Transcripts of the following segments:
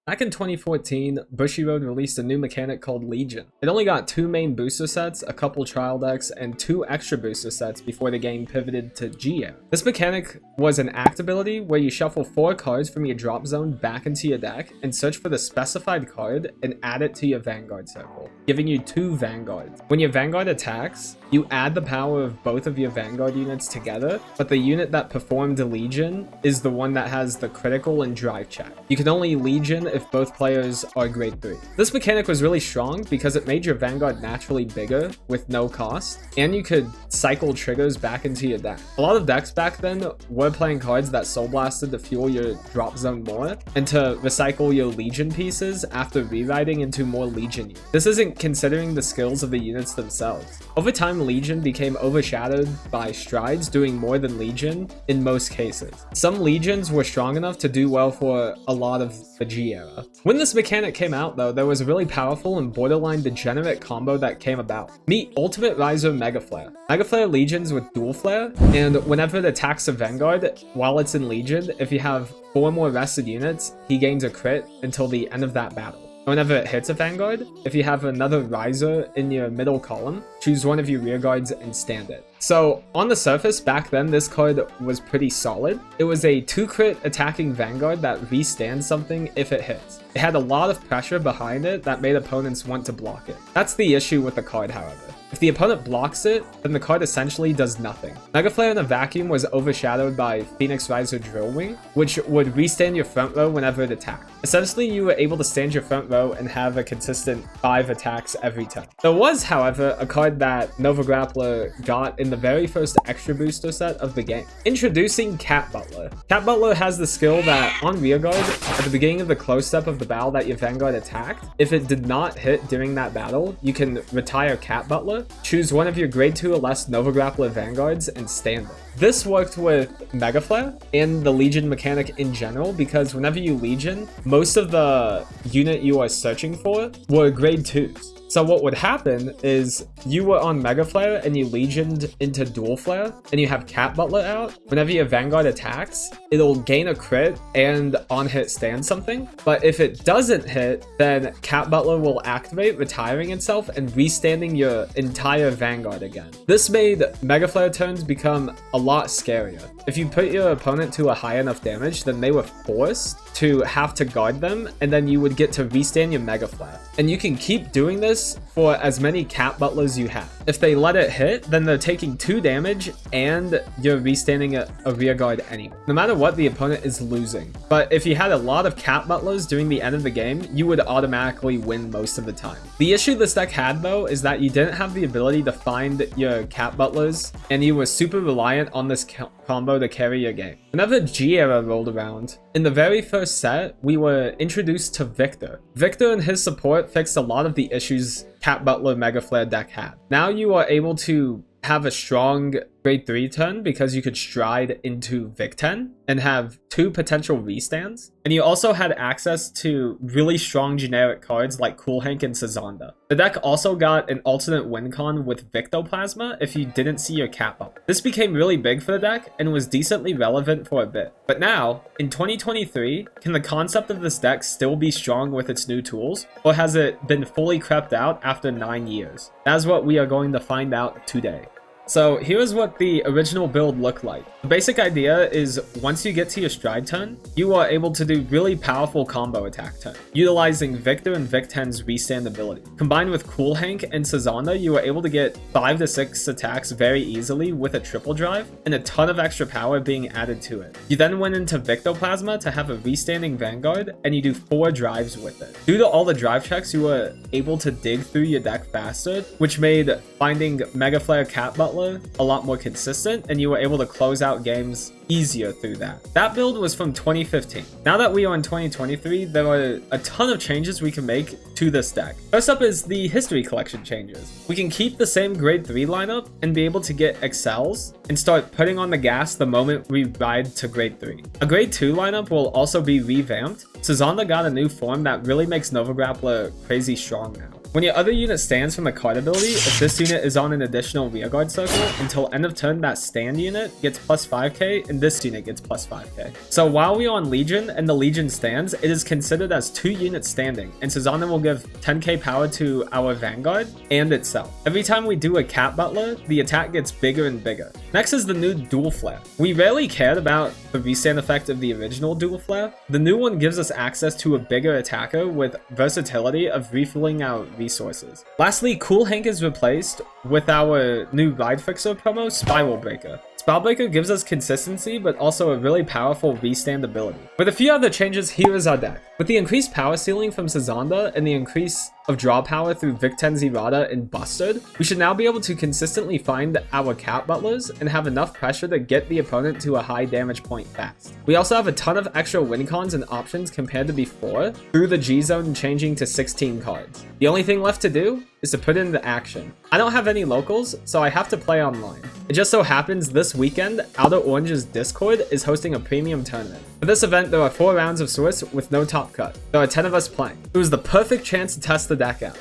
Back in 2014, Bushiroad released a new mechanic called Legion. It only got 2 main booster sets, a couple trial decks, and 2 extra booster sets before the game pivoted to G-Era. This mechanic was an act ability where you shuffle 4 cards from your drop zone back into your deck and search for the specified card and add it to your Vanguard circle, giving you 2 Vanguards. When your Vanguard attacks, you add the power of both of your Vanguard units together, but the unit that performed Legion is the one that has the critical and drive check. You can only Legion if both players are grade 3. This mechanic was really strong because it made your Vanguard naturally bigger with no cost, and you could cycle triggers back into your deck. A lot of decks back then were playing cards that Soul Blasted to fuel your drop zone more, and to recycle your Legion pieces after rewriting into more Legion units. This isn't considering the skills of the units themselves. Over time, Legion became overshadowed by Strides doing more than Legion in most cases. Some Legions were strong enough to do well for a lot of the G-Era. When this mechanic came out though, there was a really powerful and borderline degenerate combo that came about. Meet Ultimate Raizer Mega Flare. Mega Flare Legions with Dual Flare, and whenever it attacks a Vanguard while it's in Legion, if you have 4 more rested units, he gains a crit until the end of that battle. Whenever it hits a Vanguard, if you have another Raizer in your middle column, choose one of your rear guards and stand it. So on the surface, back then, this card was pretty solid. It was a 2 crit attacking Vanguard that restands something if it hits. It had a lot of pressure behind it that made opponents want to block it. That's the issue with the card, however. If the opponent blocks it, then the card essentially does nothing. Mega Flare in a vacuum was overshadowed by Phoenix Raizer Drill Wing, which would restand your front row whenever it attacked. Essentially, you were able to stand your front row and have a consistent 5 attacks every turn. There was, however, a card that Nova Grappler got in the very first extra booster set of the game. Introducing Cat Butler. Cat Butler has the skill that on rearguard, at the beginning of the close step of the battle that your Vanguard attacked, if it did not hit during that battle, you can retire Cat Butler, choose one of your grade 2 or less Nova Grappler Vanguards, and stand it. This worked with Mega Flare and the Legion mechanic in general because whenever you Legion, most of the unit you are searching for were grade 2s. So what would happen is you were on Mega Flare and you Legioned into Dual Flare and you have Cat Butler out. Whenever your Vanguard attacks, it'll gain a crit and on hit stand something. But if it doesn't hit, then Cat Butler will activate, retiring itself and restanding your entire Vanguard again. This made Mega Flare turns become a lot scarier. If you put your opponent to a high enough damage, then they were forced to have to guard them, and then you would get to restand your Mega Flare. And you can keep doing this for as many Cat Butlers you have. If they let it hit, then they're taking 2 damage and you're restanding a rear guard anyway, no matter what the opponent is losing. But if you had a lot of Cat Butlers during the end of the game, you would automatically win most of the time. The issue this deck had though is that you didn't have the ability to find your Cat Butlers, and you were super reliant on this combo to carry your game. Whenever G-Era rolled around, in the very first set, we were introduced to Victor. Victor and his support fixed a lot of the issues Cat Butler Mega Flare deck had. Now you are able to have a strong grade 3 turn because you could stride into Vic 10 and have 2 potential restands. And you also had access to really strong generic cards like Cool Hank and Sazanda. The deck also got an alternate win con with Victoplasma if you didn't see your Cat Butler. This became really big for the deck and was decently relevant for a bit. But now, in 2023, can the concept of this deck still be strong with its new tools? Or has it been fully crept out after 9 years? That's what we are going to find out today. So here's what the original build looked like. The basic idea is once you get to your stride turn, you are able to do really powerful combo attack turn, utilizing Victor and Vic 10's restand ability. Combined with Cool Hank and Sazanda, you are able to get 5 to 6 attacks very easily with a triple drive and a ton of extra power being added to it. You then went into Victoplasma to have a restanding Vanguard, and you do 4 drives with it. Due to all the drive checks, you were able to dig through your deck faster, which made finding Mega Flare Cat Butler a lot more consistent, and you were able to close out games easier through that. That build was from 2015. Now that we are in 2023, there are a ton of changes we can make to this deck. First up is the history collection changes. We can keep the same grade 3 lineup and be able to get excels and start putting on the gas the moment we ride to grade 3. A grade 2 lineup will also be revamped. Sazanda got a new form that really makes Nova Grappler crazy strong now. When your other unit stands from the card ability, if this unit is on an additional rearguard circle, until end of turn that stand unit gets plus 5k and this unit gets plus 5k. So while we are on Legion and the Legion stands, it is considered as 2 units standing, and Susanna will give 10k power to our Vanguard and itself. Every time we do a Cat Butler, the attack gets bigger and bigger. Next is the new Dual Flare. We rarely cared about the restand effect of the original Dual Flare. The new one gives us access to a bigger attacker with versatility of refueling our resources. Lastly, Cool Hank is replaced with our new Ride Fixer promo, Spiral Breaker. Spiral Breaker gives us consistency, but also a really powerful restand ability. With a few other changes, here is our deck. With the increased power ceiling from Sazanda and the increase of draw power through Victen's Errata and Bustard, we should now be able to consistently find our Cat Butlers and have enough pressure to get the opponent to a high damage point fast. We also have a ton of extra win cons and options compared to before through the G zone changing to 16 cards. The only thing left to do is to put into action. I don't have any locals, so I have to play online. It just so happens this weekend, Outer Orange's Discord is hosting a premium tournament. For this event, there are 4 rounds of Swiss with no top cut. There are 10 of us playing. It was the perfect chance to test the deck out.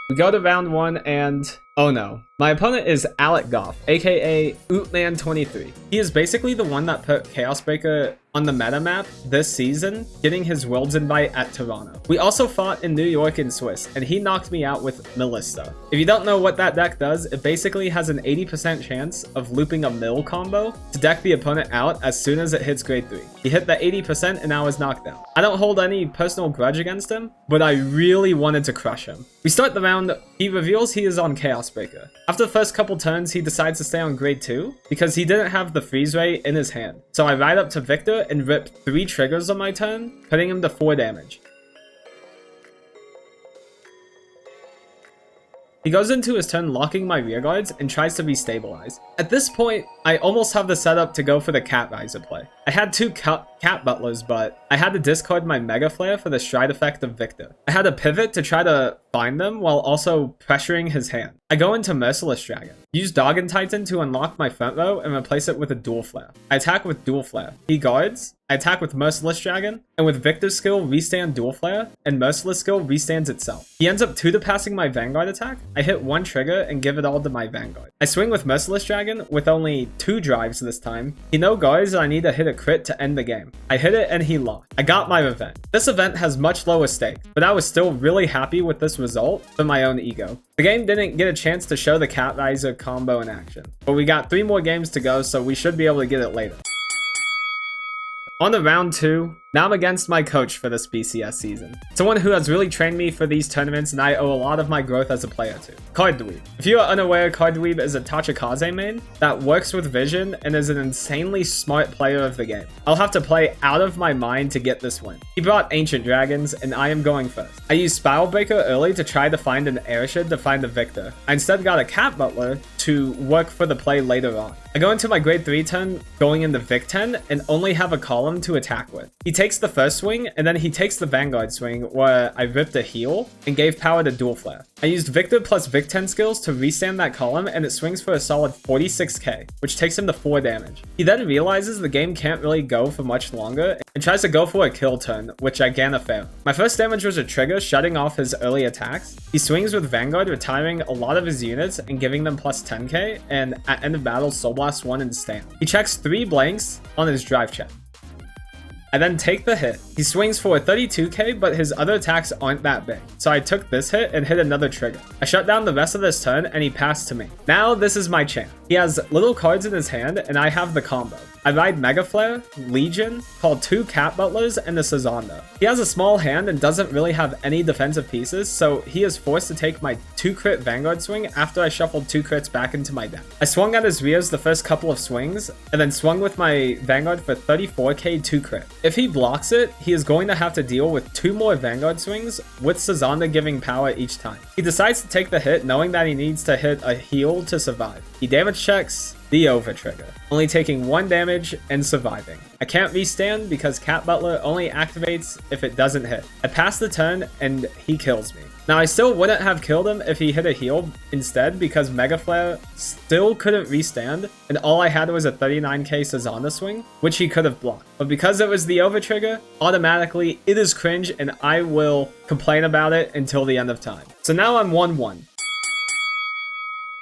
We go to round 1 and... oh no. My opponent is Alec Goff, aka Ootman23. He is basically the one that put Chaos Breaker on the meta map this season, getting his Worlds invite at Toronto. We also fought in New York and Swiss, and he knocked me out with Melissa. If you don't know what that deck does, it basically has an 80% chance of looping a mill combo to deck the opponent out as soon as it hits grade 3. He hit the 80% and I was knocked out. I don't hold any personal grudge against him, but I really wanted to crush him. We start the round, he reveals he is on Chaos Breaker. After the first couple turns, he decides to stay on grade 2 because he didn't have the freeze ray in his hand. So I ride up to Victor and rip 3 triggers on my turn, putting him to 4 damage. He goes into his turn locking my rear guards and tries to restabilize. At this point, I almost have the setup to go for the Cat Raizer play. I had 2 Cat Butlers, but I had to discard my Mega Flare for the Stride effect of Victor. I had to pivot to try to find them while also pressuring his hand. I go into Merciless Dragon. Use Doggin Titan to unlock my front row and replace it with a Dual Flare. I attack with Dual Flare. He guards. I attack with Merciless Dragon, and with Victor's skill, restand Dual Flare, and Merciless skill restands itself. He ends up 2-passing my Vanguard attack. I hit 1 trigger and give it all to my Vanguard. I swing with Merciless Dragon with only 2 drives this time. He no guards and I need to hit a crit to end the game. I hit it and he locked. I got my revenge. This event has much lower stake, but I was still really happy with this result for my own ego. The game didn't get a chance to show the Cat Raizer combo in action, but we got 3 more games to go, so we should be able to get it later. On to round 2. Now I'm against my coach for this BCS season. Someone who has really trained me for these tournaments and I owe a lot of my growth as a player to. Card Dweeb. If you are unaware, Card Dweeb is a Tachikaze main that works with vision and is an insanely smart player of the game. I'll have to play out of my mind to get this win. He brought Ancient Dragons and I am going first. I used Spiral Breaker early to try to find an Airship to find the victor. I instead got a Cat Butler to work for the play later on. I go into my grade 3 turn going into Vic 10 and only have a column to attack with. He takes the first swing and then he takes the Vanguard swing where I ripped a heal and gave power to Dual Flare. I used Victor plus Vic 10 skills to restand that column and it swings for a solid 46k, which takes him to 4 damage. He then realizes the game can't really go for much longer and tries to go for a kill turn, which I Gana fail. My first damage was a trigger shutting off his early attacks. He swings with Vanguard, retiring a lot of his units and giving them plus 10k, and at end of battle Soul Blast 1 and stand. He checks 3 blanks on his drive check. I then take the hit. He swings for a 32k, but his other attacks aren't that big. So I took this hit and hit another trigger. I shut down the rest of this turn and he passed to me. Now this is my chance. He has little cards in his hand and I have the combo. I ride Mega Flare, Legion, called 2 Cat Butlers, and the Sazanda. He has a small hand and doesn't really have any defensive pieces, so he is forced to take my 2 crit Vanguard swing after I shuffled 2 crits back into my deck. I swung at his rears the first couple of swings, and then swung with my Vanguard for 34k 2 crit. If he blocks it, he is going to have to deal with 2 more Vanguard swings, with Sazanda giving power each time. He decides to take the hit knowing that he needs to hit a heal to survive. He damage checks the over trigger, only taking 1 damage and surviving. I can't restand because Cat Butler only activates if it doesn't hit. I pass the turn and he kills me. Now I still wouldn't have killed him if he hit a heal instead because Mega Flare still couldn't restand and all I had was a 39k Sazanda swing, which he could have blocked. But because it was the over trigger, automatically it is cringe and I will complain about it until the end of time. So now I'm 1-1.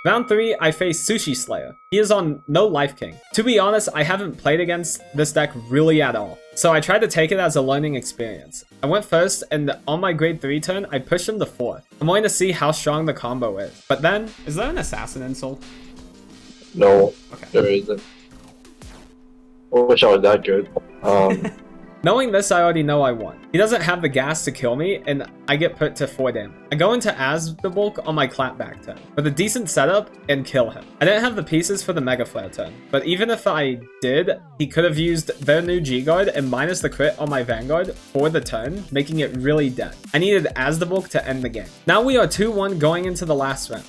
Round 3, I face Sushi Slayer. He is on no Life King. To be honest, I haven't played against this deck really at all, so I tried to take it as a learning experience. I went first, and on my grade 3 turn, I pushed him to 4th. I'm wanting to see how strong the combo is. But then, is there an assassin insult? No, okay. There isn't. I wish I was that good. Knowing this, I already know I won. He doesn't have the gas to kill me, and I get put to 4 damage. I go into As the bulk on my clapback turn, with a decent setup, and kill him. I didn't have the pieces for the Mega Flare turn, but even if I did, he could have used their new G-Guard and minus the crit on my Vanguard for the turn, making it really dead. I needed As the bulk to end the game. Now we are 2-1 going into the last round.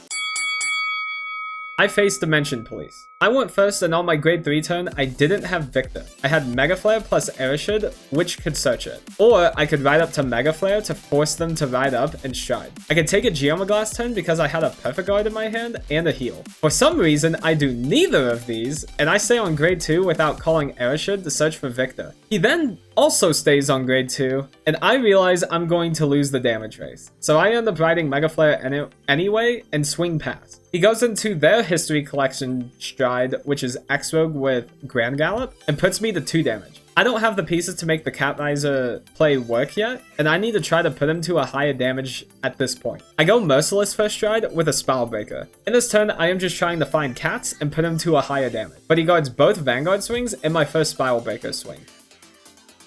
I faced Dimension Police. I went first, and on my grade 3 turn, I didn't have Victor. I had Mega Flare plus Airshid, which could search it. Or I could ride up to Mega Flare to force them to ride up and stride. I could take a Geomaglass turn because I had a Perfect Guard in my hand and a heal. For some reason, I do neither of these, and I stay on grade 2 without calling Airshid to search for Victor. He then also stays on grade 2, and I realize I'm going to lose the damage race. So I end up riding Mega Flare anyway and swing past. He goes into their History Collection stride, which is X-Rogue with Grand Gallop, and puts me to 2 damage. I don't have the pieces to make the Raizer play work yet, and I need to try to put him to a higher damage at this point. I go Merciless first stride with a Spiral Breaker. In this turn, I am just trying to find cats and put him to a higher damage, but he guards both Vanguard swings and my first Spiral Breaker swing.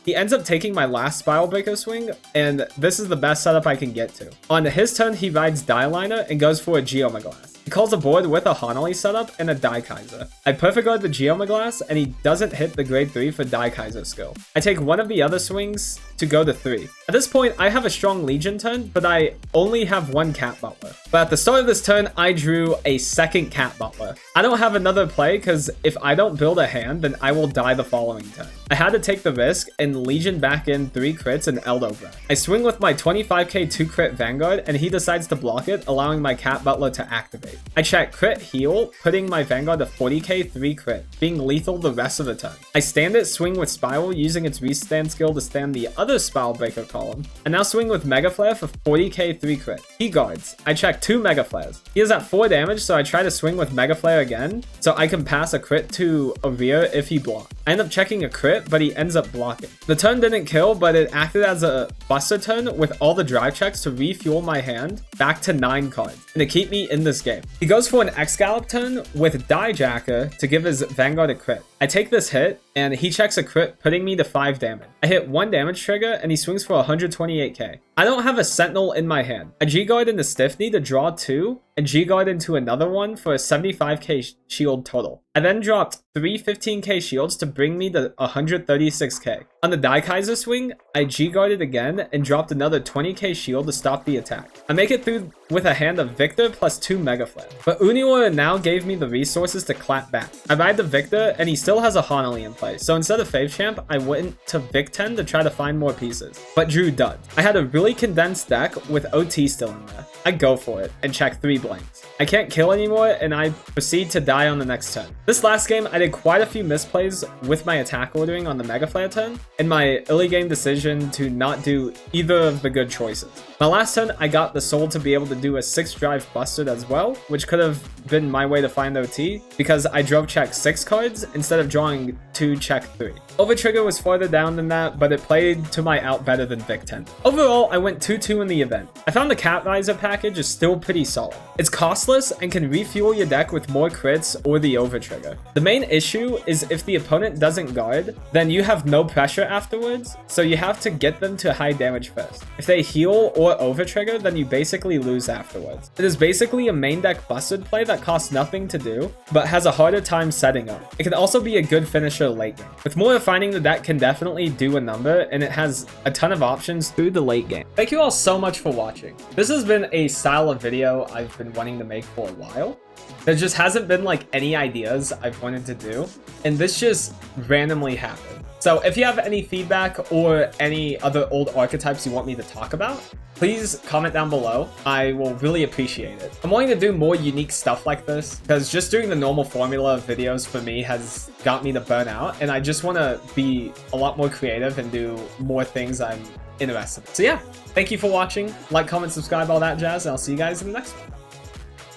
He ends up taking my last Spiral Breaker swing, and this is the best setup I can get to. On his turn, he rides Die Liner and goes for a Geomaglass. He calls a board with a Hanali setup and a Die Kaiser. I Perfect Guard the Geomaglass, and he doesn't hit the grade 3 for Die Kaiser skill. I take one of the other swings to go to 3. At this point, I have a strong Legion turn, but I only have one Cat Butler. But at the start of this turn, I drew a second Cat Butler. I don't have another play because if I don't build a hand, then I will die the following turn. I had to take the risk and Legion back in 3 crits and Eldo Breath. I swing with my 25k 2 crit Vanguard, and he decides to block it, allowing my Cat Butler to activate. I check crit heal, putting my Vanguard to 40k 3 crit, being lethal the rest of the turn. I stand it, swing with Spiral, using its restand skill to stand the other Spiral Breaker column. I now swing with Mega Flare for 40k 3 crit. He guards. I check 2 Mega Flares. He is at 4 damage, so I try to swing with Mega Flare again, so I can pass a crit to a rear if he blocks. I end up checking a crit, but he ends up blocking. The turn didn't kill, but it acted as a buster turn with all the drive checks to refuel my hand back to 9 cards and to keep me in this game. He goes for an X-Gallop turn with Die Jacker to give his Vanguard a crit. I take this hit, and he checks a crit, putting me to 5 damage. I hit 1 damage trigger, and he swings for 128k. I don't have a Sentinel in my hand. I G-Guard into Stiffney to draw 2, and G-Guard into another one for a 75k shield total. I then dropped 3 15k shields to bring me to 136k. On the Die Kaiser swing, I G-Guarded again and dropped another 20k shield to stop the attack. I make it through with a hand of Victor plus 2 Mega Flare. But Uniora now gave me the resources to clap back. I ride the Victor, and he still has a Hanali in play, so instead of Fave Champ, I went to Vic 10 to try to find more pieces, but drew duds. I had a really condensed deck with OT still in there. I go for it and check 3 blanks. I can't kill anymore, and I proceed to die on the next turn. This last game, I did quite a few misplays with my attack ordering on the Mega Flare turn, and my early game decision to not do either of the good choices. My last turn, I got the soul to be able to do a 6 drive busted as well, which could have been my way to find OT, because I drove check 6 cards instead of drawing 2 check 3. Overtrigger was farther down than that, but it played to my out better than Vic 10. Overall, I went 2-2 in the event. I found the Cat Raizer package is still pretty solid. It's costless and can refuel your deck with more crits or the Overtrigger. The main issue is if the opponent doesn't guard, then you have no pressure afterwards, so you have to get them to high damage first. If they heal or Overtrigger, then you basically lose afterwards. It is basically a main deck busted play that costs nothing to do, but has a harder time setting up. It can also be a good finisher late game. With more refining, the deck can definitely do a number, and it has a ton of options through the late game. Thank you all so much for watching. This has been a style of video I've been wanting to make for a while. There just hasn't been like any ideas I've wanted to do, and this just randomly happened. So if you have any feedback or any other old archetypes you want me to talk about, please comment down below. I will really appreciate it. I'm wanting to do more unique stuff like this because just doing the normal formula of videos for me has got me to burn out, and I just want to be a lot more creative and do more things I'm interested in. So yeah, thank you for watching. Like, comment, subscribe, all that jazz, and I'll see you guys in the next one.